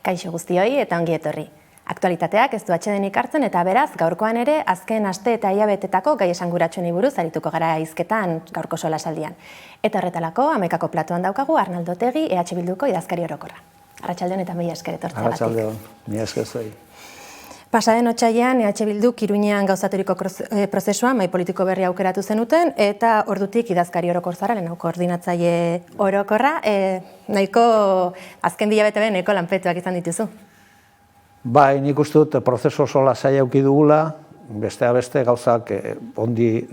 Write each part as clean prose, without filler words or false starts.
Kaixo guztioi eta ongi etorri. Aktualitateak ez du atsedenik hartzen eta beraz gaurkoan ere azken aste eta hilabetetako gai esanguratsuenei buruz arituko gara hizketan gaurko solasaldian. Eta horretarako Amekako platoan daukagu Arnaldo Otegi, EH Bilduko idazkari orokorra. Arratsaldeon eta mila esker etortzeagatik. Arratsaldeon, mila esker zuei. Pasaden otsailean EH Bilduk Iruñean gauzaturiko prozesua mahai politiko berria aukeratu zenuten eta ordutik idazkari orokor zara, lehenau koordinatzaile orokorra, nahiko azken hilabete nahiko lanpetuak izan dituzu. Bai, nik uste dut prozesu oso lasai eduki dugula, besteak beste gauzak ongi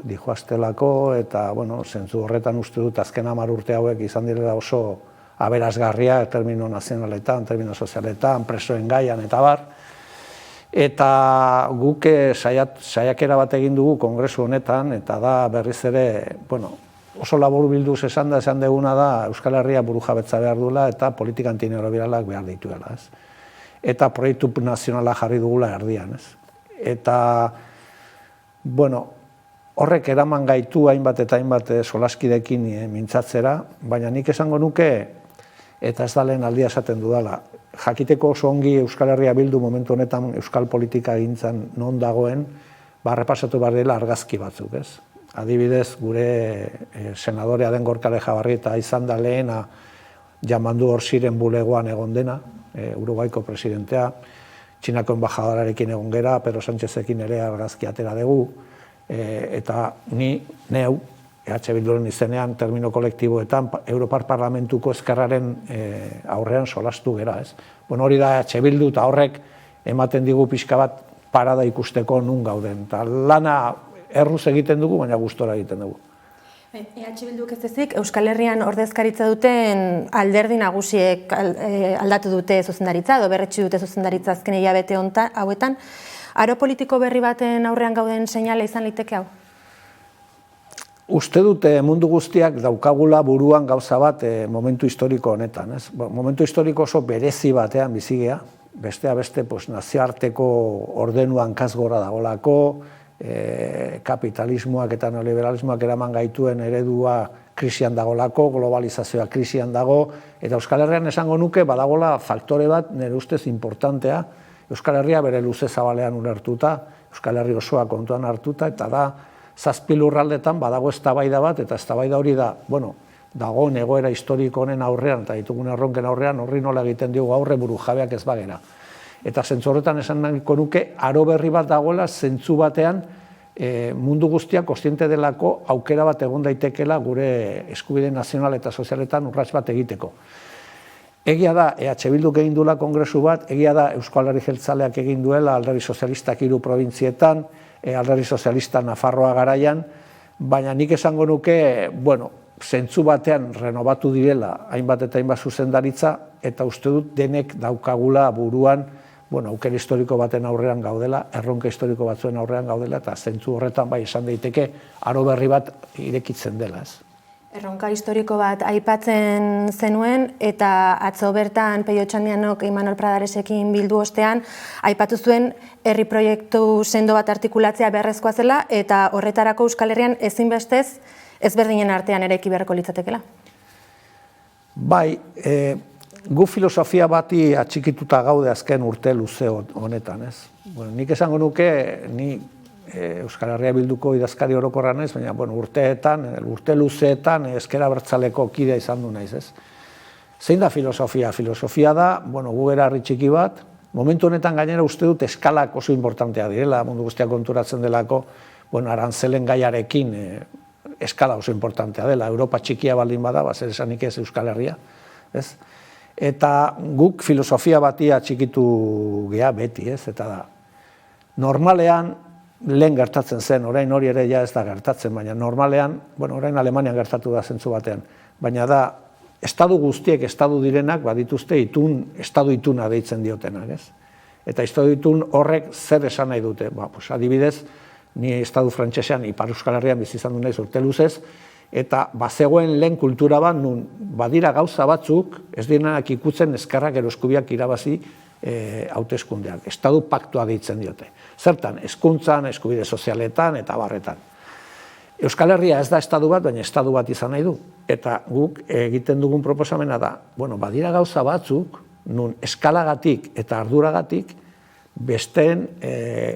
dijoaztelako eta, zentzu horretan uste dut azken 10 urte hauek izan direla oso aberasgarria termino nazionaletan, termino sozialetan, presoen gaian eta bar. Eta guk saiakera bat egin dugu kongresu honetan, eta da berriz ere, oso laburbilduz esan duguna da Euskal Herria burujabetza behar duela eta politika antineoliberalak behar dituela. Eta proiektu nazionala jarri dugula erdian. Eta, horrek eraman gaitu hainbat eta hainbat solaskidekin mintzatzera, baina nik esango nuke, eta ez da lehen aldia esaten dudala, jakiteko oso ongi Euskal Herria Bildu momentu honetan euskal politika egintzan non dagoen, repasatu behar dela argazki batzuk, ez? Adibidez, gure senadorea den Gorka Lejabarrieta izan da lehena Jamandu Orsiren bulegoan egon dena, Uruguaiko presidentea, Txinako enbajadorarekin egon gera, Pedro Sánchezekin ere argazki atera dugu, eta neu, EH Bilduren izenean, termino kolektiboetan, Europar Parlamentuko ezkerraren aurrean solastu gera, ez? Hori da EH Bildu eta horrek ematen digu pixka bat parada ikusteko nun gauden. Eta lana erruz egiten dugu, baina gustora egiten dugu. EH Bilduk ez ezik, Euskal Herrian ordezkaritza duten alderdi nagusiek aldatu dute zuzendaritza, edo berretsi dute zuzendaritza azken hilabete hauetan. Aro politiko berri baten aurrean gauden seinale izan liteke hau? Uste dute mundu guztiak daukagula buruan gauza bat momentu historiko honetan. Momentu historiko oso berezi batean bizigea, bestea beste nazioarteko ordenuan kasgora dagolako, kapitalismoak eta neoliberalismoak eraman gaituen eredua krisian dagolako, globalizazioa krisian dago, eta Euskal Herrian esango nuke badagola faktore bat nire ustez importantea, Euskal Herria bere luze zabalean ulertuta, Euskal Herri osoa kontuan hartuta, eta da 7 lurraldetan badago eztabaida bat, eta eztabaida hori da, dagoen egoera historiko honen aurrean, eta ditugun erronken aurrean, horri nola egiten diogu aurre burujabeak ez bagera. Eta zentzu horretan esan nahiko nuke, aro berri bat dagoela zentzu batean mundu guztiak kontziente delako aukera bat egon daitekela gure eskubide nazional eta sozialetan urrats bat egiteko. Egia da, EH Bilduk egin duela kongresu bat, egia da Euskal Herri Jeltzaleak egin duela alderdi sozialistak 3 probintzietan, alderdi sozialista Nafarroa garaian, baina nik esango nuke, zentzu batean renovatu direla hainbat eta hainbat zuzendaritza, eta uste dut denek daukagula buruan, aukera historiko baten aurrean gaudela, erronka historiko batzuen aurrean gaudela, eta zentzu horretan bai esan daiteke aro berri bat irekitzen dela, ez. Erronka historiko bat aipatzen zenuen, eta atzo bertan Peio Otxandianok Imanol Pradaresekin bildu ostean, aipatu zuen herri proiektu sendo bat artikulatzea beharrezkoa zela, eta horretarako Euskal Herrian ezinbestez ezberdinen artean eraiki beharko litzatekela. Bai, gu filosofia bati atxikituta gaude azken urte luze honetan, ez? Nik esango nuke, ni Euskal Herria Bilduko idazkari orokorra naiz, baina urte luzeetan ezker abertzaleko kidea izan du naiz, ez? Zein da filosofia? Filosofia da, gu gara herri txiki bat, momentu honetan gainera uste dut eskalak oso importantea direla, mundu guztiak konturatzen delako, arantzelen gaiarekin eskala oso importantea dela, Europa txikia baldin bada, zer esanik ez Euskal Herria, ez? Eta guk filosofia bati atxikitu gea beti, ez? Eta da, normalean, lehen gertatzen zen, orain hori ere ja ez da gertatzen, baina normalean, orain Alemanian gertatu da zentzu batean, baina da, estadu guztiek, estadu direnak, badituzte estadu ituna deitzen diotenak, ez? Eta estadu itun horrek zer esan nahi dute, adibidez, ni estadu frantsesean, Ipar Euskal Herrian bizi izan du naiz urte luzez, eta bazegoen lehen kultura bat, nun badira gauza batzuk, ez direnak ikutzen ezkerrak edo eskubiak irabazi hauteskundeak. Estadu paktua deitzen diote. Zertan, hezkuntzan, eskubide sozialetan eta barretan. Euskal Herria ez da estatu bat, baina estatu bat izan nahi du. Eta guk egiten dugun proposamena da, badira gauza batzuk, nun eskalagatik eta arduragatik, besteen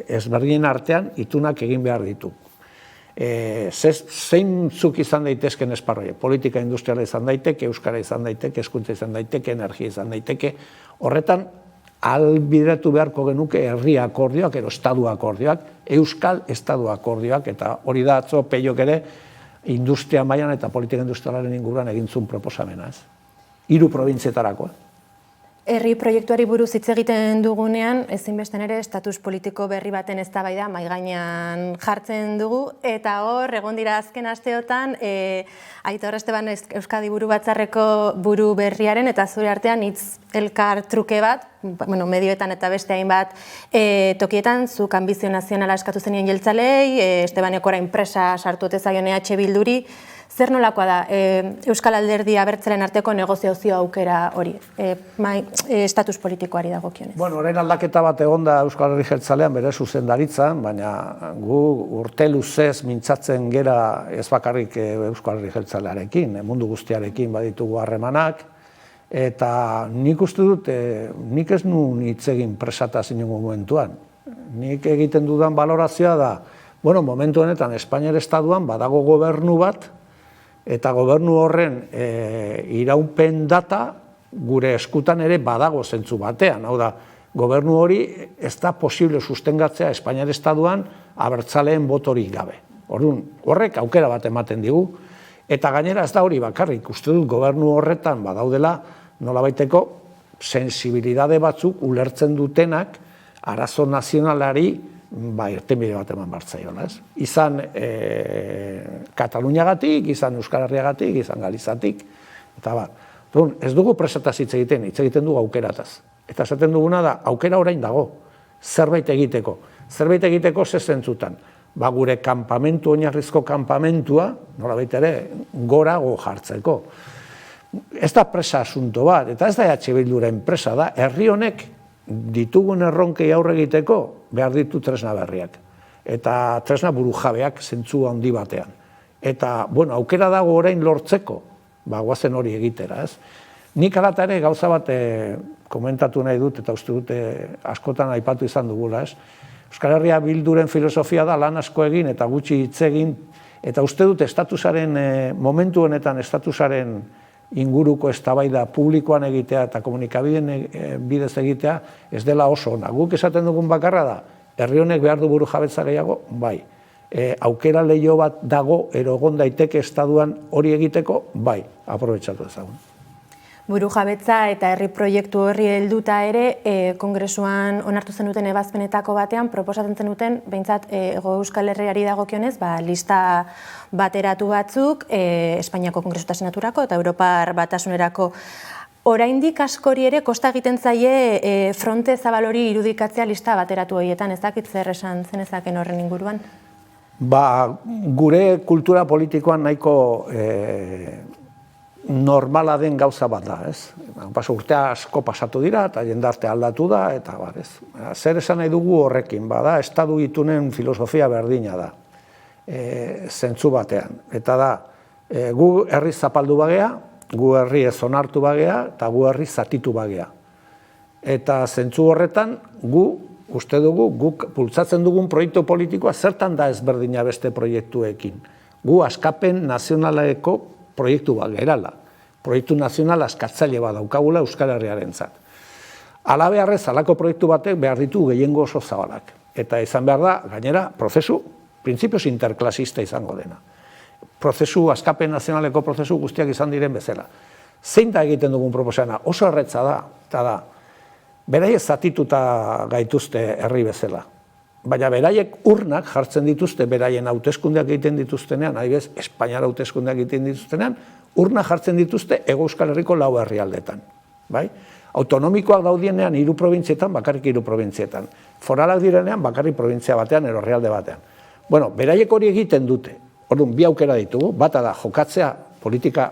ezberdinen artean itunak egin behar ditu. Zeintzuk izan daitezken esparroie? Politika industriala izan daiteke, euskara izan daiteke, hezkuntza izan daiteke, energia izan daiteke. Horretan, ahalbideratu beharko genuke herri akordioak, edo estadu akordioak, euskal estadu akordioak, eta hori da atzo Peiok ere industria mailan eta politika industrialaren inguruan egintzun proposamena, ez? 3 probintzietarako. Herri proiektuari buruz hitz egiten dugunean, ezinbesten ere estatus politiko berri baten eztabaida mahai gainean jartzen dugu, eta hor, egon dira azken asteotan, Aitor Esteban Euskadi Buru Batzarreko buru berriaren eta zure artean hitz elkar truke bat, medioetan eta beste hainbat tokietan, zuk Anbizio Nazionala eskatu zenien jeltzalei, Estebaneko orain presa sartu ote zaion EH Bilduri. Zer nolakoa da Euskal Alderdi Abertzalen arteko negoziazio aukera hori, estatus politikoari dagokionez? Orain aldaketa bat egon da Euskal Herri Jeltzalean bere zuzendaritzan, baina gu urte luzez mintzatzen gera ez bakarrik Euskal Herri Jeltzalearekin, mundu guztiarekin baditugu harremanak, eta nik uste dut, nik ez nuen hitz egin presata zinungo momentuan. Nik egiten dudan balorazioa da, momentu honetan Espainiar Estatuan badago gobernu bat, eta gobernu horren iraupen data gure eskutan ere badago zentzu batean. Hau da, gobernu hori ez da posible sustengatzea Espainiar Estatuan abertzaleen botorik gabe. Horrek aukera bat ematen digu, eta gainera ez da hori bakarrik. Uste dut gobernu horretan badaudela nolabaiteko sensibilidade batzuk ulertzen dutenak arazo nazionalari irtenbide bat eman bartzaiola, ez? Izan Kataluniagatik, izan Euskal Herriagatik, izan Galizatik, eta ez dugu presataz hitz egiten dugu aukerataz. Eta esaten duguna da, aukera orain dago, zerbait egiteko. Zerbait egiteko ze zentzutan. Gure kanpamentu, oinarrizko kanpamentua, nolabait ere, gorago jartzeko. Ez da presa asunto bat, eta ez da EH Bilduren presa da, herri honek ditugun erronkei aurre egiteko behar ditu tresna berriak. Eta tresna burujabeak zentzu handi batean. Eta, aukera dago orain lortzeko, guazen hori egitera, ez? Nik alata ere gauza bat komentatu nahi dut, eta uste dute askotan aipatu izan dugula, ez? Euskal Herria Bilduren filosofia da lan asko egin eta gutxi hitz egin, eta uste dut estatusaren, momentu honetan estatusaren inguruko eztabaida publikoan egitea eta komunikabideen bidez egitea ez dela oso ona. Guk esaten dugun bakarra da, herri honek behar du burujabetza gehiago, bai. Aukera leiho bat dago egon daiteke estatuan hori egiteko, bai, aprobetxatu ezagun. Burujabetza eta herri proiektu horri helduta ere, Kongresuan onartu zenuten ebazpenetako batean, proposatzen zenuten, behintzat, Hego Euskal Herriari dagokionez, lista bateratu batzuk, Espainiako Kongresu eta Senaturako eta Europar Batasunerako. Oraindik askori ere, kosta egiten zaie fronte zabal hori irudikatzea lista bateratu horietan, ez dakit zer esan zenezaken horren inguruan? Gure kultura politikoan nahiko normala den gauza bat da, ez? Urtea asko pasatu dira, eta jendarte aldatu da, eta ez. Zer esan nahi dugu horrekin, estatu itunen filosofia berdina da, zentzu batean. Eta da, gu herri zapaldu bagea, gu herri ez onartu bagea, eta gu herri zatitu bagea. Eta zentzu horretan, gu, uste dugu, guk bultzatzen dugun proiektu politikoa zertan da ezberdina beste proiektuekin. Gu askapen nazionaleko proiektu bat gerala. Proiektu nazional askatzaile bat daukagula Euskal Herriarentzat. Halabeharrez, halako proiektu batek behar ditu gehiengo oso zabalak. Eta izan behar da, gainera, prozesu, printzipioz interklasista izango dena. Prozesu, askapen nazionaleko prozesu guztiak izan diren bezala. Zein da egiten dugun proposena? Oso erretza da, eta da, beraiek zatituta gaituzte herri bezala. Baina beraiek urnak jartzen dituzte, beraien hauteskundeak egiten dituztenean, adibidez, Espainiar hauteskundeak egiten dituztenean, urnak jartzen dituzte Hego Euskal Herriko 4 herrialdetan. Autonomikoak daudienean 3 probintzietan, bakarrik 3 probintzietan. Foralak direnean, bakarrik probintzia batean, edo herrialde batean. Beraiek hori egiten dute. Orduan, 2 aukera ditugu, bata da jokatzea politika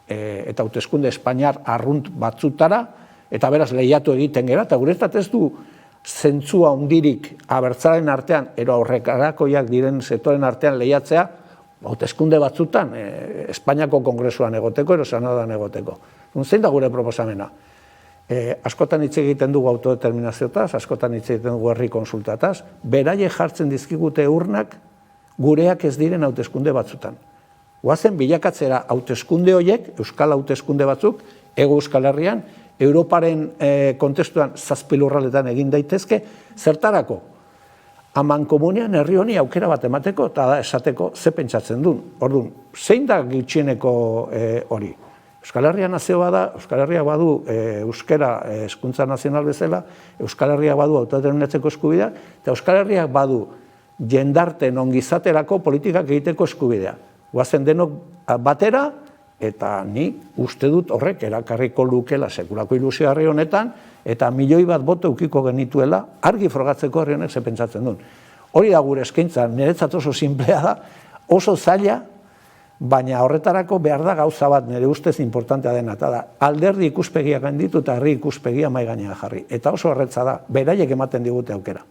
eta hauteskunde Espainiar arrunt batzutara, eta beraz lehiatu egiten gera, eta guretzat ez du zentzua hondirik abertzalen artean, ero aurrekarakoiak diren sektoren artean lehiatzea, hauteskunde batzutan, Espainiako Kongresuan egoteko, edo Senadoan egoteko. Zein da gure proposamena? Askotan hitz egiten dugu autodeterminazioetaz, askotan hitz egiten dugu herri konsultataz, beraiek jartzen dizkigute urnak gureak ez diren hauteskunde batzutan. Goazen bilakatzera hauteskunde horiek, euskal hauteskunde batzuk, Hego Euskal Herrian, Europaren kontestuan 7 lurraldetan egin daitezke, zertarako? Amankomunean herri honi aukera bat emateko, eta da esateko ze pentsatzen duen. Orduan, zein da gutxieneko hori? Euskal Herria nazio bada, Euskal Herria badu euskera hezkuntza nazional bezala, Euskal Herria badu autodeterminatzeko eskubidea, eta Euskal Herriak badu jendarten ongizaterako politikak egiteko eskubidea. Goazen denok batera, eta ni uste dut horrek erakarriko lukela sekulako ilusio herri honetan, eta 1 milioi bat boto eukiko genituela, argi frogatzeko herri honek ze pentsatzen duen. Hori da gure eskaintza, niretzat oso sinplea da, oso zaila, baina horretarako behar da gauza bat nire ustez importantea dena, eta da, alderdi ikuspegia gainditu eta herri ikuspegia mahai gainean jarri. Eta oso horretza da, beraiek ematen digute aukera.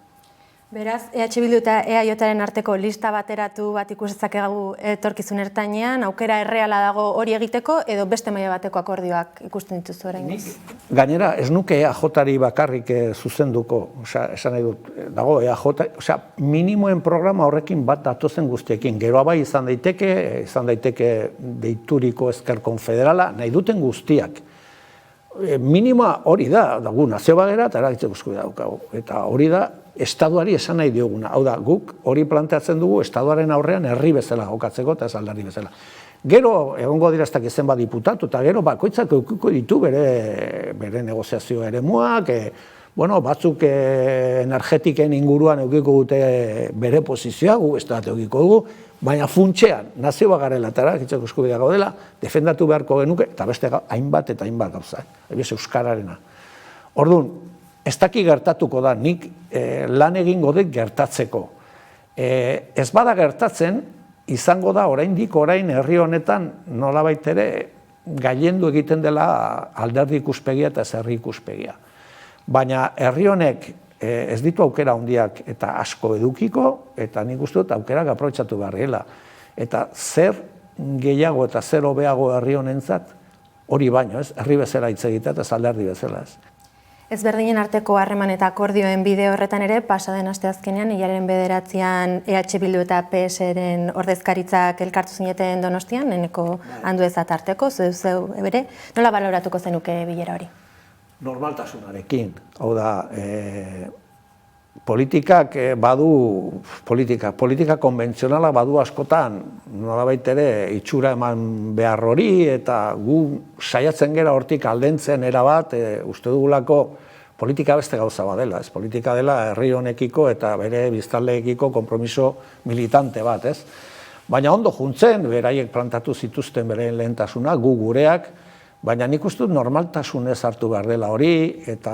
Beraz, EH Bildu eta EAJaren arteko lista bateratu bat ikusetzakegu etorkizun ertainean, aukera erreala dago hori egiteko, edo beste maila bateko akordioak ikusten dituzu oraingoz? Gainera, ez nuke EAJari bakarrik zuzenduko, esan nahi dut, dago EAJ, minimoen programa horrekin bat datozen guztiekin. Geroa bai izan daiteke deituriko ezker konfederala, nahi duten guztiak. Minimoa hori da, gu nazio bagera eta eragitzeko eskubidea daukagu. Eta hori da, Estaduari esan nahi dioguna. Hau da, guk hori planteatzen dugu Estaduaren aurrean herri bezala jokatzeko eta ez alderdi bezala. Gero, egongo dira ez dakit zenbat diputatu, eta gero bakoitzak eukiko ditu bere negoziazio eremuak, batzuk energetiken inguruan eukiko dute bere posizioa, gu ez da eukiko dugu, baina funtsean, nazio bagarela eta eragitzeko eskubidea gaudela, defendatu beharko genuke, eta beste hainbat eta hainbat gauza, euskararena. Orduan, ez daki gertatuko da, nik lan egingo dut gertatzeko. Ez bada gertatzen, izango da orain herri honetan nolabait ere gailendu egiten dela alderdi ikuspegia eta herri ikuspegia. Baina herri honek ez ditu aukera handiak eta asko edukiko, eta nik uste dut aukerak aprobetxatu beharrela. Eta zer gehiago eta zer hobeago herri honentzat, hori baino, herri bezala hitz egitea eta alderdi bezala ez. Ezberdinen arteko harreman eta akordioen bide horretan ere, pasaden asteazkenean, hilaren 9an EH Bildu eta PSren ordezkaritzak elkartu zineten Donostian, Eneko Andueza tarteko, zeu bere, nola baloratuko zenuke bilera hori? Normaltasunarekin, hau da, politikak badu, politika konbentzionala badu askotan, nolabait ere itxura eman behar hori, eta gu saiatzen gera hortik aldentzen erabat, uste dugulako politika beste gauza badela, ez? Politika dela herri honekiko eta bere biztanleekiko konpromiso militante bat, ez? Baina ondo juntzen, beraiek plantatu zituzten bere lehentasuna, gu gureak, baina nik uste dut normaltasunez hartu behar dela hori, eta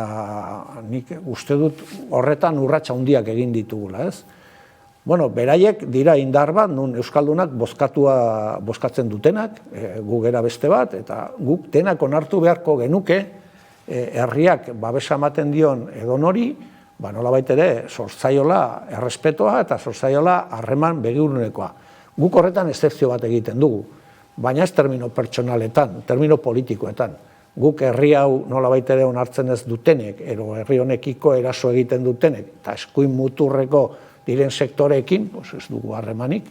nik uste dut horretan urratsa handiak egin ditugula, ez? Beraiek dira indar bat, nun Euskaldunak bozkatzen dutenak, gu gera beste bat, eta guk denak onartu beharko genuke, herriak babesa ematen dion edonori, nolabait ere, sortzaiola errespetoa eta sortzaiola harreman begirunekoa. Guk horretan eszepzio bat egiten dugu, baina ez termino pertsonaletan, termino politikoetan. Guk herri hau nolabait ere onartzen ez dutenek, ero herri honekiko eraso egiten dutenek, eta eskuin muturreko diren sektoreekin, ez dugu harremanik,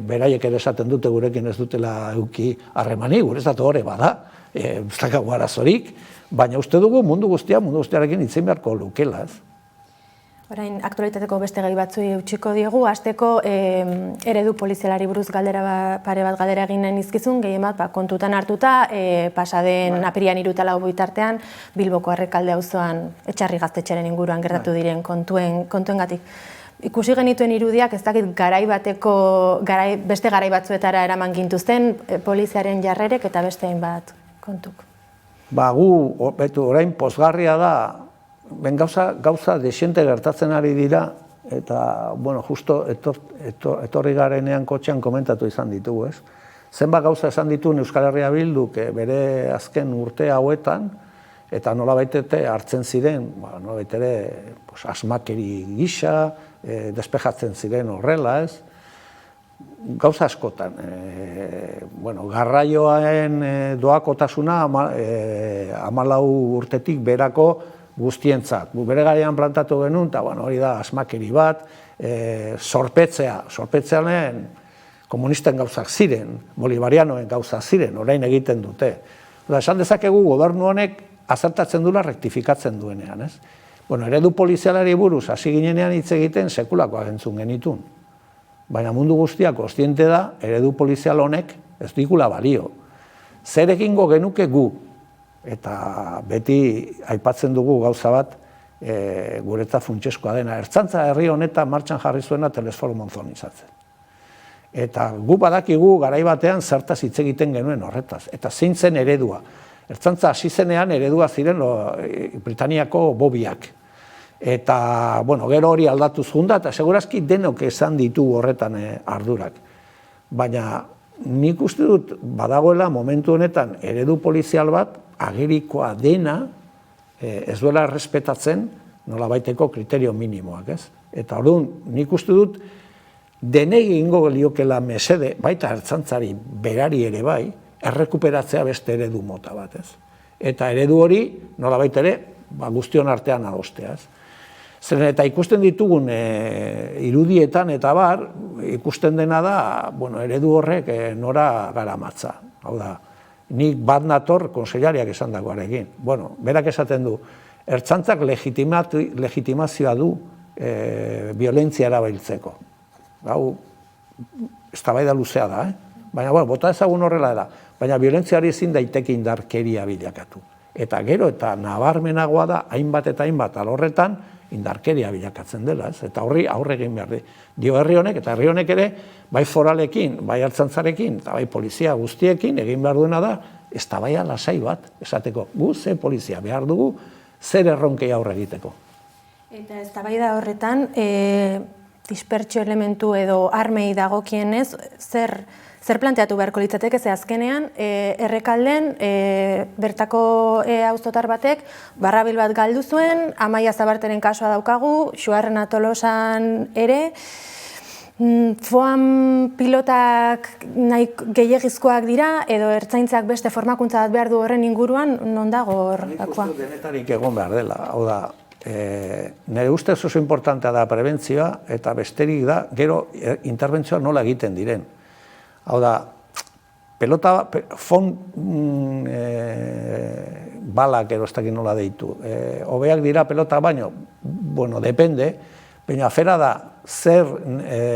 beraiek ere esaten dute gurekin ez dutela euki harremanik, guretzat hori bada, ez dakagu arazorik, baina uste dugu mundu guztiarekin hitz egin beharko lukela, ez? Orain, aktualitateko beste gai batzui eutxiko diegu, hasteko eredu polizialari buruz pare bat galdera egin nahi nizkizun, gehien bat kontutan hartuta, pasaden apirian 3 eta 4 bitartean, Bilboko Errekalde auzoan etxarri gaztetxeren inguruan gertatu diren kontuengatik. Ikusi genituen irudiak ez dakit beste garai batzuetara eraman gintuzten poliziaren jarrerek eta beste hainbat kontuk. Gu, orain pozgarria da, gauza desiente gertatzen ari dira, eta, justo etorri garenean kotxean komentatu izan ditugu, ez? Zenbat gauza esan dituen Euskal Herria Bilduk bere azken urte hauetan, eta nolabait hartzen ziren, nolabait ere asmakeri gisa, despejatzen ziren horrela, ez? gauza askotan. Garraioaren doakotasuna 14 urtetik berako guztientzat. Bere garaian plantatu genuen, eta hori da asmakeri bat, sorpetzean komunisten gauzak ziren, bolivarianoen gauzak ziren, orain egiten dute. Esan dezakegu gobernu honek azertatzen duela rektifikatzen duenean. Eredu polizialari buruz hasi ginenean hitz egiten sekulakoak entzun genitun. Baina mundu guztiak kontziente da, eredu polizial honek ez dikula balio. Zer egingo genuke gu? Eta beti aipatzen dugu gauza bat guretzat funtsezkoa dena. Ertzaintza herri honetan martxan jarri zuena Telesforo monzonizatzen. Eta gu badakigu garai batean zertaz hitz egiten genuen horretaz. Eta zein zen eredua. Ertzaintza hasi zenean eredua ziren Britaniako bobiak. Eta, gero hori aldatuz junda, eta segurazki denok esan ditu horretan ardurak. Baina nik uste dut badagoela momentu honetan eredu polizial bat agerikoa dena ez duela errespetatzen nolabaiteko kriterio minimoak, ez? Eta orduan nik uste dut denei egingo liokela mesede, baita ertzaintzari berari ere bai, errekuperatzea beste eredu mota bat, ez? Eta eredu hori nolabait ere guztion artean adostea, ez? Zeren eta ikusten ditugun irudietan eta bar, ikusten dena da, eredu horrek nora garamatza. Hau da, nik bat nator konsellariak esan dagoarekin. Berak esaten du, ertzaintzak legitimazioa du violentzia erabiltzeko. Hau, eztabaida luzea da, baina bota ezagun horrela da. Baina violentziari ezin daiteke indarkeria bilakatu. Eta gero eta nabarmenagoa da, hainbat eta hainbat alorretan, indarkeria bilakatzen dela, ez? Eta horri aurre egin behar dio herri honek, eta herri honek ere, bai foralekin, bai ertzaintzarekin, eta bai polizia guztiekin egin behar duena da, eztabaida lasai bat, esateko, gu ze polizia behar dugu, zer erronkei aurre egiteko. Eta eztabaida horretan, dispertsio elementu edo armei dagokienez, zer planteatu beharko litzateke, ze azkenean, Errekalden bertako auzotar batek barrabil bat galdu zuen, Amaia Zabarteren kasua daukagu, Xuarrena Tolosan ere, foam pilotak nahi gehiagizkoak dira, edo ertzaintzak beste formakuntza bat behar du horren inguruan, non dago horrekoa? Nik uste denetarik egon behar dela, hau da, nire ustez oso importantea da prebentzioa, eta besterik da, gero interbentzioa nola egiten diren. Hau da, balak ero ez dakit nola deitu. Hobeak dira pelota baino, depende, baina afera da zer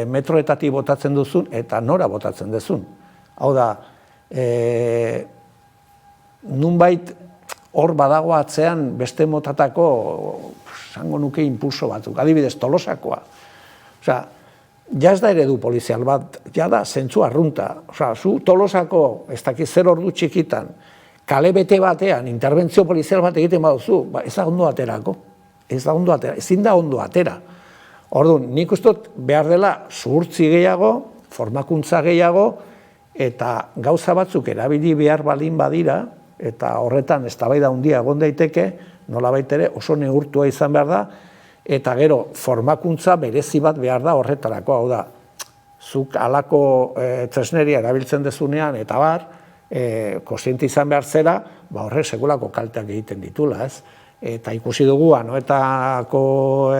metroetatik botatzen duzun eta nora botatzen duzun. Hau da, nunbait hor badago atzean beste motatako, zango nuke impulso batzuk, adibidez Tolosakoa. Osea, ja ez da eredu polizial bat, ja da zentzu arrunta. Osea, zu Tolosako, ez dakit zer ordu txikitan, kale bete batean, interbentzio polizial bat egiten baduzu, ez da ondo aterako. Ezin da ondo atera. Orduan, nik uste dut behar dela zuhurtzi gehiago, formakuntza gehiago, eta gauza batzuk erabili behar balin badira, eta horretan eztabaida handia egon daiteke, nolabait ere oso neurtua izan behar da, eta gero formakuntza berezi bat behar da horretarako, hau da, zuk halako tresneria erabiltzen dezunean, eta bar, kontziente izan behar zera, horrek sekulako kalteak egiten ditula, ez? Eta ikusi dugu, anoetako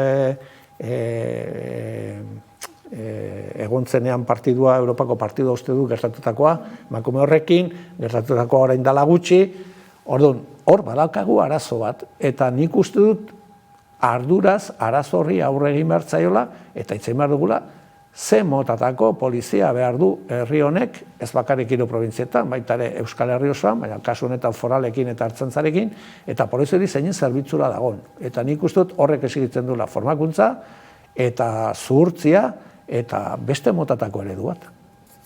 egontzenean partidua, Europako partidua uste du gertatutakoa, emakume horrekin, gertatutakoa orain dela gutxi, orduan, hor badaukagu arazo bat, eta nik uste dut arduraz arazo horri aurre egin behar zaiola, eta hitz egin behar dugula, ze motatako polizia behar du herri honek, ez bakarrik hiru probintzietan, baita ere Euskal Herri osoan, baina kasu honetan foralekin eta ertzaintzarekin, eta polizia hori zeinen zerbitzura dagoen. Eta nik uste dut horrek exigitzen duela formakuntza, eta zuhurtzia, eta beste motatako eredu bat.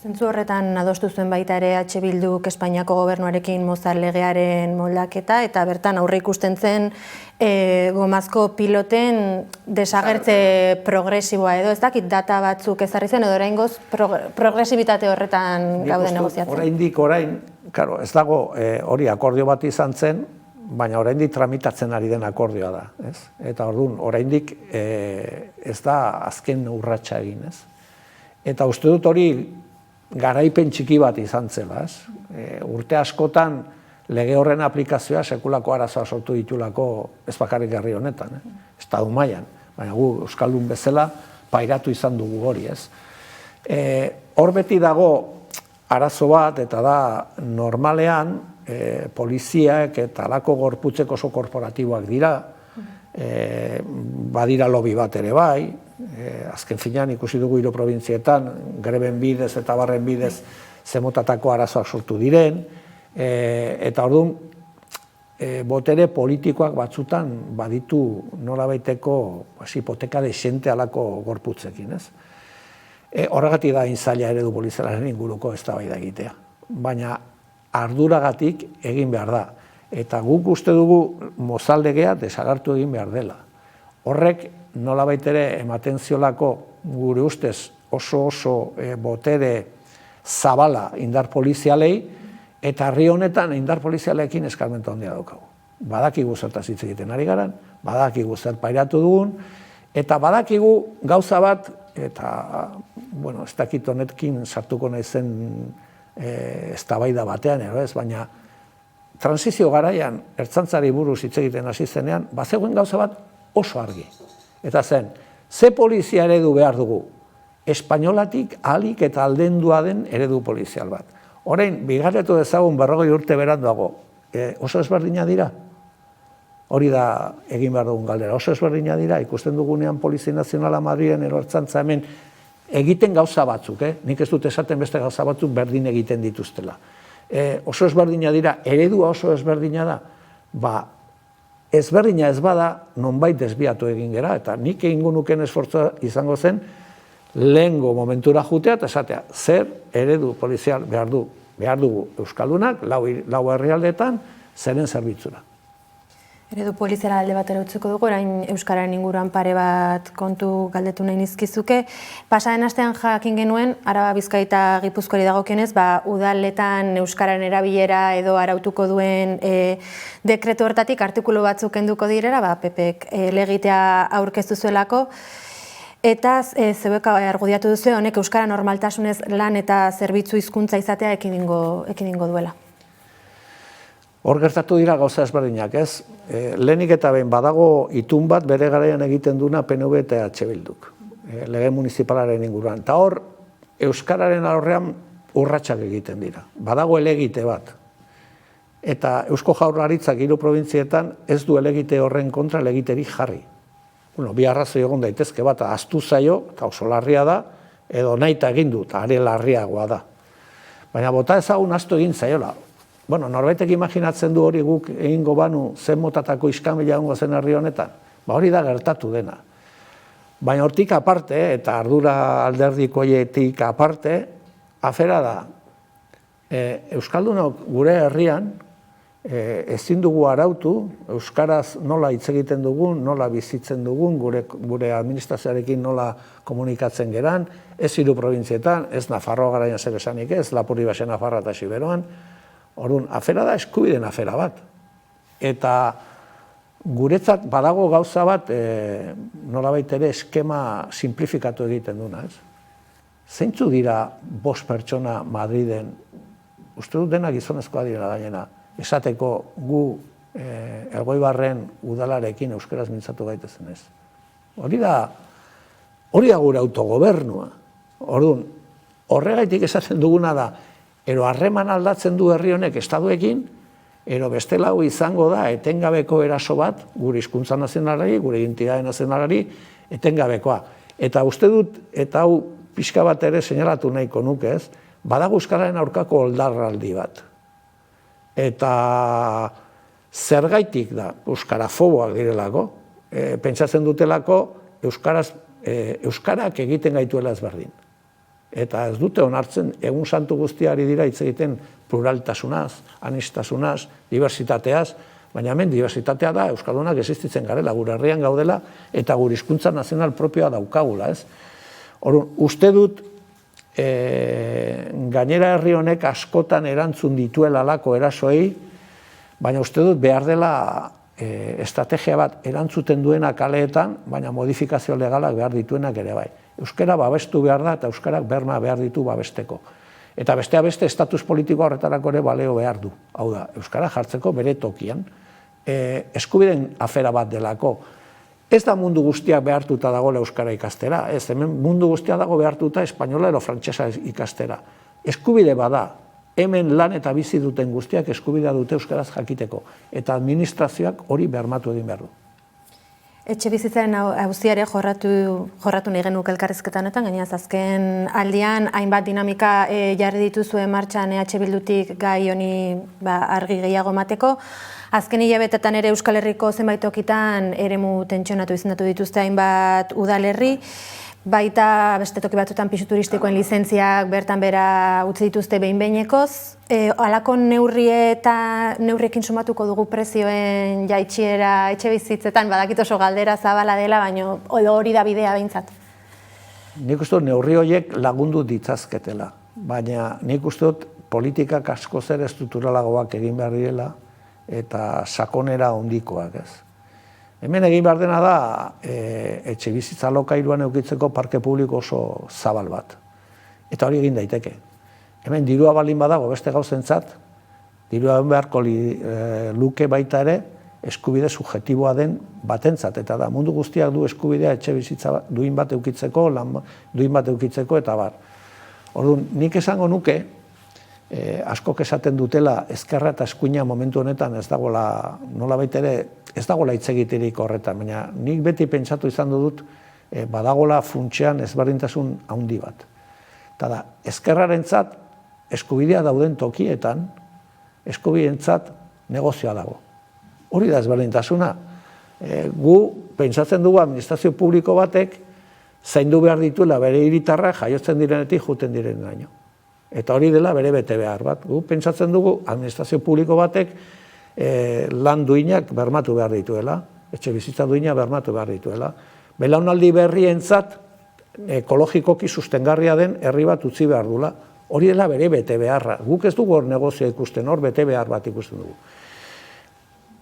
Zentzu horretan adostu zuen baita ere H. Bilduk Espainiako gobernuarekin Mozal legearen moldaketa, eta bertan aurre ikusten zen gomazko piloten desagertze progresiboa edo, ez dakit data batzuk ezarri zen, edo oraingoz progresibitate horretan gaude negoziatzen. Oraindik ez dago hori akordio bat izan zen, baina oraindik tramitatzen ari den akordioa da, ez? Eta orduan, oraindik ez da azken urratsa egin, ez? Eta uste dut hori garaipen txiki bat izan zela, ez? Urte askotan lege horren aplikazioa sekulako arazoa sortu ditulako ez bakarrik herri honetan, estatu mailan, baina gu euskaldun bezala pairatu izan dugu hori, ez? Hor beti dago arazo bat, eta da normalean poliziak eta halako gorputzek oso korporatiboak dira, badira lobby bat ere bai, azken finean ikusi dugu hiru probintzietan, greben bidez eta barren bidez zemotatako arazoak sortu diren, eta orduan botere politikoak batzutan baditu nolabaiteko hipoteka dexente halako gorputzekin, ez? Horregatik da zaila eredu polizialaren inguruko eztabaida egitea, baina arduragatik egin behar da. Eta guk uste dugu mozaldegea desagertu egin behar dela. Horrek nolabait ere ematen ziolako gure ustez oso botere zabala indar polizialei, eta herri honetan indar polizialekin eskarmentu handia daukagu. Badakigu zertaz hitz egiten ari garan, badakigu zer pairatu dugun, eta badakigu gauza bat, eta ez dakit honetkin sartuko naizen eztabaida batean, baina transizio garaian ertzaintzari buruz hitz egiten hasi zenean, bazegoen gauza bat oso argi. Eta zen, ze polizia eredu behar dugu? Espainolatik ahalik eta aldendua den eredu polizial bat. Orain, bigarretu dezagun 40 urte beranduago, oso ezberdina dira? Hori da egin behar dugun galdera. Oso ezberdina dira, ikusten dugunean Polizia Nazionala Madrilen edo ertzaintza hemen egiten gauza batzuk, nik ez dut esaten beste gauza batzuk berdin egiten dituztela. Oso ezberdina dira, eredua oso ezberdina da, ezberdina ez bada nonbait desbiatu egin gera, eta nik egingo nuken esfortzua izango zen lehengo momentura jutea eta esatea, zer eredu polizial behar dugu Euskaldunak, lau herrialdeetan, zeren zerbitzura. Eredu poliziala alde batera utziko dugu, orain Euskararen inguruan pare bat kontu galdetu nahi nizkizuke. Pasaren astean jakin genuen, Araba, Bizkaia eta Gipuzkoari dagokionez, udaletan Euskararen erabilera edo arautuko duen dekretu hortatik artikulu batzuk kenduko direra, PPek legitea aurkeztu zuelako, eta zeuek argudiatu duzu honek Euskara normaltasunez lan eta zerbitzu hizkuntza izatea ekidingo duela. Hor gertatu dira gauza ezberdinak, ez? Lehenik eta behin badago itun bat bere garaian egiten duna PNV eta EH Bilduk, lege municipalaren inguruan. Eta hor, Euskararen aurrean urratsak egiten dira. Badago elegite bat. Eta Eusko Jaurlaritzak 3 probintzietan ez du elegite horren kontra elegiterik jarri. Bi arrazoi egon daitezke bat, ahaztu zaio, eta oso larria da, edo nahita egin du, eta are larriagoa da. Baina bota ezagun ahaztu egin zaiola. Norbaitek imaginatzen du hori guk egingo banu zen motatako iskamila egongo zen herri honetan. Hori da gertatu dena. Baina hortik aparte, eta ardura alderdikoietik aparte, afera da, Euskaldunok gure herrian ezin dugu arautu, Euskaraz nola hitz egiten dugun, nola bizitzen dugun, gure administrazioarekin nola komunikatzen geran, ez 3 probintzietan, ez Nafarroa garaian zer esanik ez, Lapurdi Baxe Nafarra eta Siberoan. Orduan, afera da eskubideen afera bat. Eta guretzat badago gauza bat, nolabait ere eskema simplifikatu egiten duna, ez? Zeintzu dira 5 pertsona Madriden, uste dut dena gizonezkoa dira gainera, esateko gu Elgoibarren udalarekin euskaraz mintzatu gaitezen ez. Hori da gure autogobernua. Orduan, horregaitik esaten duguna da, ero harreman aldatzen du herri honek estaduekin, ero bestela hau izango da etengabeko eraso bat, gure hizkuntza nazionalari, gure identitate nazionalari, etengabekoa. Eta uste dut, eta hau pixka bat ere seinalatu nahiko nuke ez, badago euskararen aurkako oldarraldi bat. Eta zergaitik da euskarafoboak direlako, pentsatzen dutelako euskarak egiten gaituela ezberdin. Eta ez dute onartzen, egun santu guztiari dira hitz egiten pluraltasunaz, anistasunaz, diversitateaz, baina hemen diversitatea da Euskaldunak existitzen garela, gure herrian gaudela, eta gure hizkuntza nazional propioa daukagula, ez? Orduan, uste dut, gainera herri honek askotan erantzun dituela halako erasoei, baina uste dut behar dela estrategia bat erantzuten duena kaleetan, baina modifikazio legalak behar dituenak ere bai. Euskara babestu behar da eta euskarak berma behar ditu babesteko. Eta bestea beste estatus politiko horretarako ere baleo behar du. Hau da, euskara jartzeko bere tokian, eskubideen afera bat delako. Ez da mundu guztiak behartuta dagoela euskara ikastera, ez, hemen mundu guztia dago behartuta espainola edo frantsesa ikastera. Eskubide bada, hemen lan eta bizi duten guztiak eskubidea dute euskaraz jakiteko, eta administrazioak hori bermatu egin behar du. Etxe bizitzaren auziare jorratu nahi genuk elkarrizketa honetan, gainaz azken aldian hainbat dinamika jarri dituzue martxan EH Bildutik gai honi argi gehiago emateko. Azken hilabetetan ere Euskal Herriko zenbait tokitan eremu tentsionatu izendatu dituzte hainbat udalerri, baita beste toki batzuetan pisu turistikoen lizentziak bertan bera utzi dituzte behin-behinekoz. Halako neurriekin sumatuko dugu prezioen jaitsiera etxe bizitzetan, badakit oso galdera zabala dela, baina hori da bidea behintzat. Nik uste dut neurri horiek lagundu ditzazketela, baina nik uste dut politikak asko zer estrukturalagoak egin behar direla eta sakonera hondikoak, ez. Hemen egin behar dena da etxe bizitza alokairuan edukitzeko parke publiko oso zabal bat. Eta hori egin daiteke. Hemen dirua balin badago beste gauzentzat, dirua beharko luke baita ere eskubide subjektiboa den batentzat. Eta da, mundu guztiak du eskubidea etxe bizitza duin bat edukitzeko, duin bat edukitzeko eta bar. Orduan, nik esango nuke, askok esaten dutela ezkerra eta eskuina momentu honetan ez dagoela, nolabait ere ez dagoela hitz egiterik horretan, baina nik beti pentsatu izan dut badagoela funtsean ezberdintasun handi bat. Eta da, ezkerrarentzat eskubidea dauden tokietan, eskubideentzat negozioa dago. Hori da ezberdintasuna. Gu pentsatzen dugu administrazio publiko batek zaindu behar dituela bere hiritarrak jaiotzen direnetik juten direnaino. Eta hori dela bere bete behar bat. Gu pentsatzen dugu administrazio publiko batek lan duinak bermatu behar dituela, etxe bizitza duina bermatu behar dituela. Belaunaldi berrientzat ekologikoki sustengarria den herri bat utzi behar dula. Hori dela bere bete beharra. Guk ez dugu hor negozioa ikusten, hor bete behar bat ikusten dugu.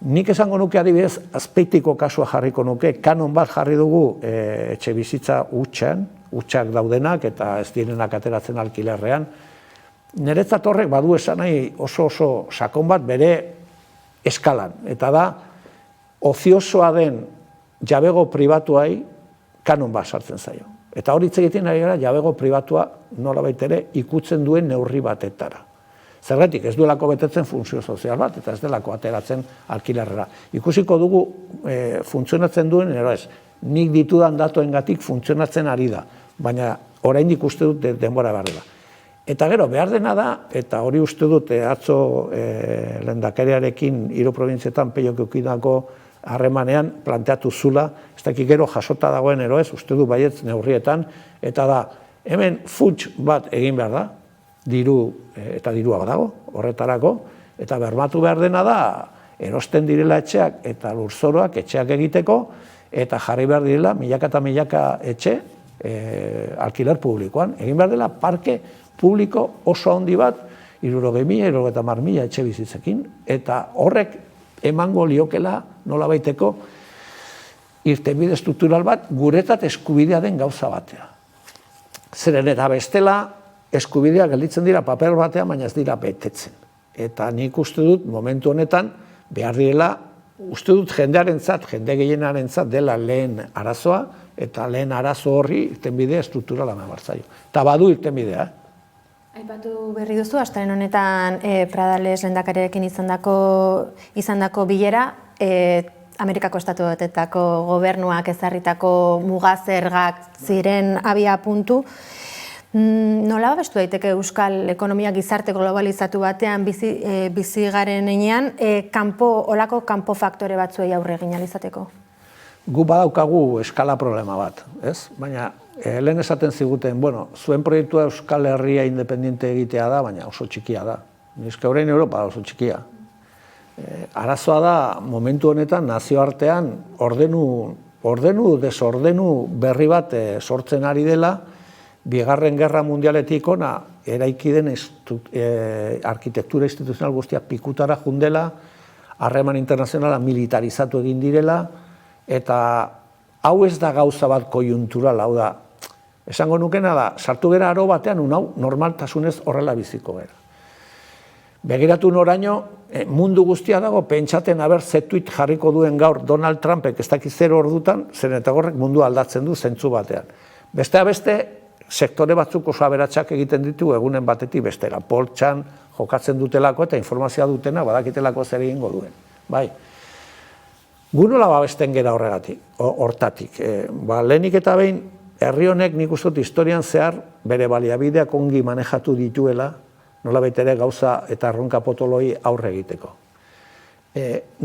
Nik esango nuke adibidez, Azpeitiko kasua jarriko nuke, kanon bat jarri dugu etxe bizitza hutsak daudenak eta ez direnak ateratzen alkilerrean. Niretzat horrek badu esan nahi oso sakon bat bere eskalan. Eta da, oziosoa den jabego pribatuai kanon bat sartzen zaio. Eta hori hitz egiten ari gara jabego pribatua nolabait ere ikutzen duen neurri batetara. Zergatik ez duelako betetzen funtzio sozial bat, eta ez delako ateratzen alkilerrera. Ikusiko dugu funtzionatzen duen, ero ez, nik ditudan datuengatik funtzionatzen ari da, baina oraindik uste dut denbora behar dela. Eta gero, behar dena da, eta hori uste dut atzo lehendakariarekin hiru probintzietan peiok eukidako harremanean planteatu zula, ez dakik gero jasota dagoen ero ez, uste du baietz neurrietan, eta da, hemen funts bat egin behar da, eta dirua badago horretarako, eta bermatu behar dena da, erosten direla etxeak eta lurzoroak etxeak egiteko, eta jarri behar direla milaka eta milaka etxe alkiler publikoan. Egin behar dela parke publiko oso handi bat, 60.000, 70.000 etxe bizitzekin, eta horrek emango liokela nolabaiteko irtenbide struktural bat guretzat eskubidea den gauza batea. Zeren eta bestela eskubideak gelditzen dira paper batean, baina ez dira betetzen. Eta nik uste dut momentu honetan behar direla, uste dut jendearentzat, jende gehienarentzat dela lehen arazoa, eta lehen arazo horri irtenbidea strukturala eman behar zaio. Eta badu irtenbidea. Aipatu berri duzu, astelen honetan Pradales lehendakariarekin izandako bilera, Amerikako Estatu Batuetako gobernuak ezarritako mugazergak ziren abia puntu. Nola babestu daiteke euskal ekonomia gizarte globalizatu batean bizi garen heinean, olako kanpo faktore batzuei aurre egin ahal izateko? Gu badaukagu eskala problema bat, ez? Baina lehen esaten ziguten, bueno, zuen proiektua Euskal Herria independiente egitea da, baina oso txikia da. Euskal Herria Europa oso txikia. Arazoa da, momentu honetan nazioartean ordenu desordenu berri bat sortzen ari dela, Bigarren Gerra Mundialetik ona eraiki den arkitektura instituzional guztia pikutara jundela, harreman internazionala militarizatu egin direla, eta hau ez da gauza bat koiuntural, hau da, Esango nukena da, sartu gera aro batean unau normaltasunez horrela biziko gara. Begiratu noraino, mundu guztia dago, pentsaten haber zetuit jarriko duen gaur Donald Trumpek ez dakiz 0 ordutan, zeren eta horrek mundu aldatzen du zentzu batean. Bestea beste, sektore batzuk oso aberatsak egiten ditu egunen batetik bestera. Poltsan jokatzen dutelako eta informazioa dutena badakitelako zer egingo duen. Bai. Gu nola babesten gera hortatik. Lehenik eta behin, herri honek nik uste dut historian zehar bere baliabideak ongi manejatu dituela, nola ere gauza eta erronka potoloi aurre egiteko.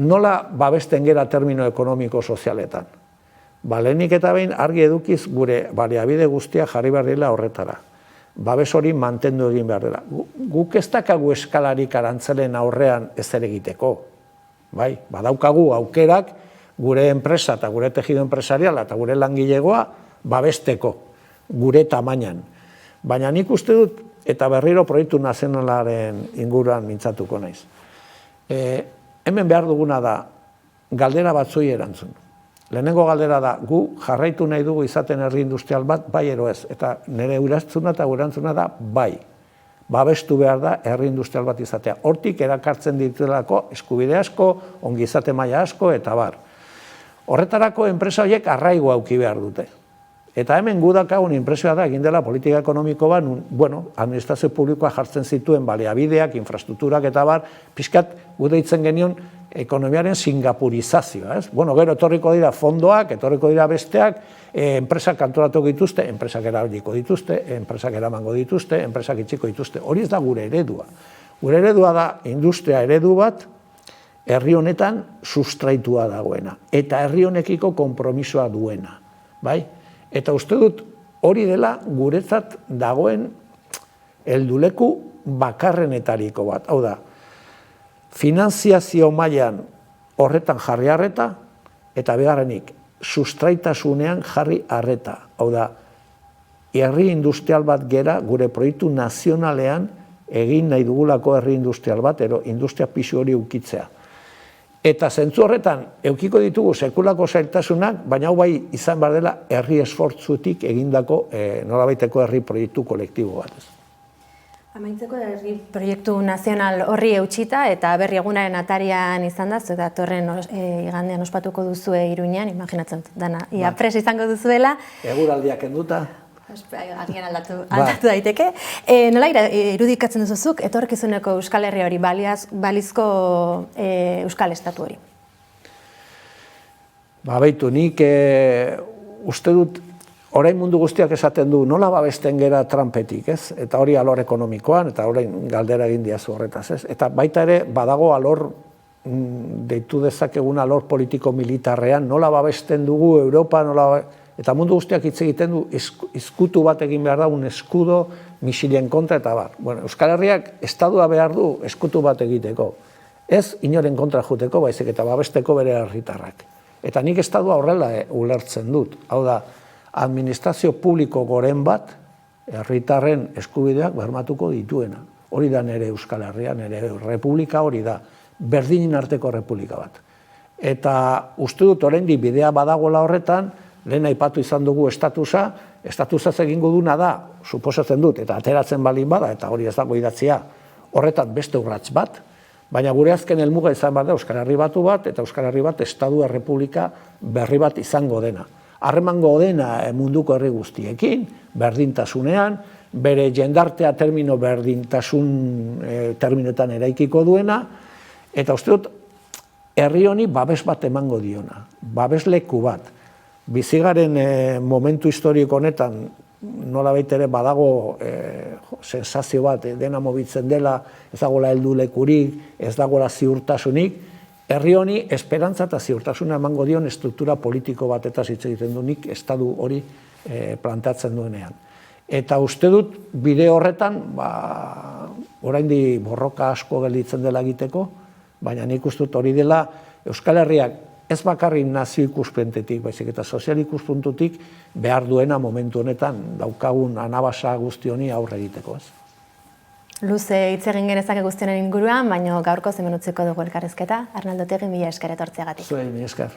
Nola babesten gera termino ekonomiko-sozialetan? Lehenik eta behin argi edukiz gure baliabide guztia jarri behar dela horretara. Babes hori mantendu egin behar dela. Guk ez dakagu eskalarik arantzelen aurrean ezer egiteko. Badaukagu aukerak gure enpresa eta gure tejido enpresariala eta gure langilegoa babesteko, gure tamainan. Baina nik uste dut, eta berriro proiektu nazionalaren inguruan mintzatuko naiz. Hemen behar duguna da, galdera batzui erantzun. Lehenengo galdera da, gu jarraitu nahi dugu izaten herri industrial bat, bai ero ez. Eta nire urantzuna eta urantzuna da, bai. Babestu behar da herri industrial bat izatea. Hortik erakartzen dituelako eskubide asko, ongizate maila asko, eta bar. Horretarako enpresa horiek arraigo auki behar dute. Eta hemen gudakagun inpresioa da, egin dela politika ekonomiko bat, administrazio publikoa jartzen zituen baliabideak, infrastrukturak eta bar, pixkat gudeitzen genion ekonomiaren singapurizazioa. Gero etorriko dira fondoak, etorriko dira besteak, enpresak antolatu dituzte, enpresak erabiliko dituzte, enpresak eramango dituzte, enpresak itxiko dituzte. Hori ez da gure eredua. Gure eredua da industria eredu bat, herri honetan sustraitua dagoena, eta herri honekiko konpromisoa duena. Eta uste dut hori dela guretzat dagoen helduleku bakarrenetariko bat. Hau da, finanziazio mailan horretan jarri arreta, eta bigarrenik, sustraitasunean jarri arreta. Hau da, herri industrial bat gera gure proiektu nazionalean egin nahi dugulako herri industrial bat, ero industria pisu hori ukitzea. Eta zentzu horretan, eukiko ditugu sekulako zailtasunak, baina hau bai izan behar dela herri esfortzutik egindako nolabaiteko herri proiektu kolektibo bat. Amaitzeko herri proiektu nazional horri eutxita eta berri egunaren atarian izan da, zuek datorren igandean ospatuko duzue Iruñean, imaginatzen dana, ia pres izango duzuela. Eguraldiak enduta. Agian aldatu daiteke. Nola irudikatzen duzuzuk, etorkizuneko Euskal Herri hori, balizko Euskal Estatu hori? Baitu, nik uste dut, orain mundu guztiak esaten du, nola babesten gera Trumpetik, ez? Eta hori alor ekonomikoan, eta orain galdera egin diazu horretaz, ez? Eta baita ere, badago alor, deitu dezakegun alor politiko-militarrean, nola babesten dugu Europa, eta mundu guztiak hitz egiten du, izkutu bat egin behar da, un eskudo misilen kontra eta bar. Euskal Herriak estadua behar du eskutu bat egiteko. Ez inoren kontra juteko, baizik eta babesteko bere herritarrak. Eta nik estadua horrela ulertzen dut. Hau da, administrazio publiko goren bat, herritarren eskubideak bermatuko dituena. Hori da nire Euskal Herria, nire republika hori da, berdinen arteko republika bat. Eta uste dut oraindik bidea badagoela horretan, lehen aipatu izan dugu estatusaz egingo duna da, suposatzen dut, eta ateratzen balin bada, eta hori ez dago idatzia, horretan beste urrats bat, baina gure azken helmuga izan behar da Euskal Herri batu bat, eta Euskal Herri bat Estadua Errepublika berri bat izango dena. Harremango dena munduko herri guztiekin, berdintasunean, bere jendartea termino berdintasun terminoetan eraikiko duena, eta uste dut, herri honi babes bat emango diona, babes leku bat. Bizigaren momentu historiko honetan, nola ere badago sensazio bat, dena mobitzen dela, ez dagoela heldulekurik, ez dagoela ziurtasunik, herri honi esperantza eta ziurtasuna emango dion estruktura politiko bat eta hitz egiten du nik estadu hori planteatzen duenean. Eta uste dut, bide horretan, oraindik borroka asko gelditzen dela egiteko, baina nik uste dut hori dela Euskal Herriak ez bakarrik nazio ikuspentetik, baizik eta sozial ikuspuntutik behar duena momentu honetan daukagun anabasa guzti honi aurre egiteko. Luze hitz egin genezake guztionen inguruan, baina gaurko hemen utziko dugu elkarrizketa. Arnaldo Otegi, mila esker etortzeagatik. Zuei, mila esker.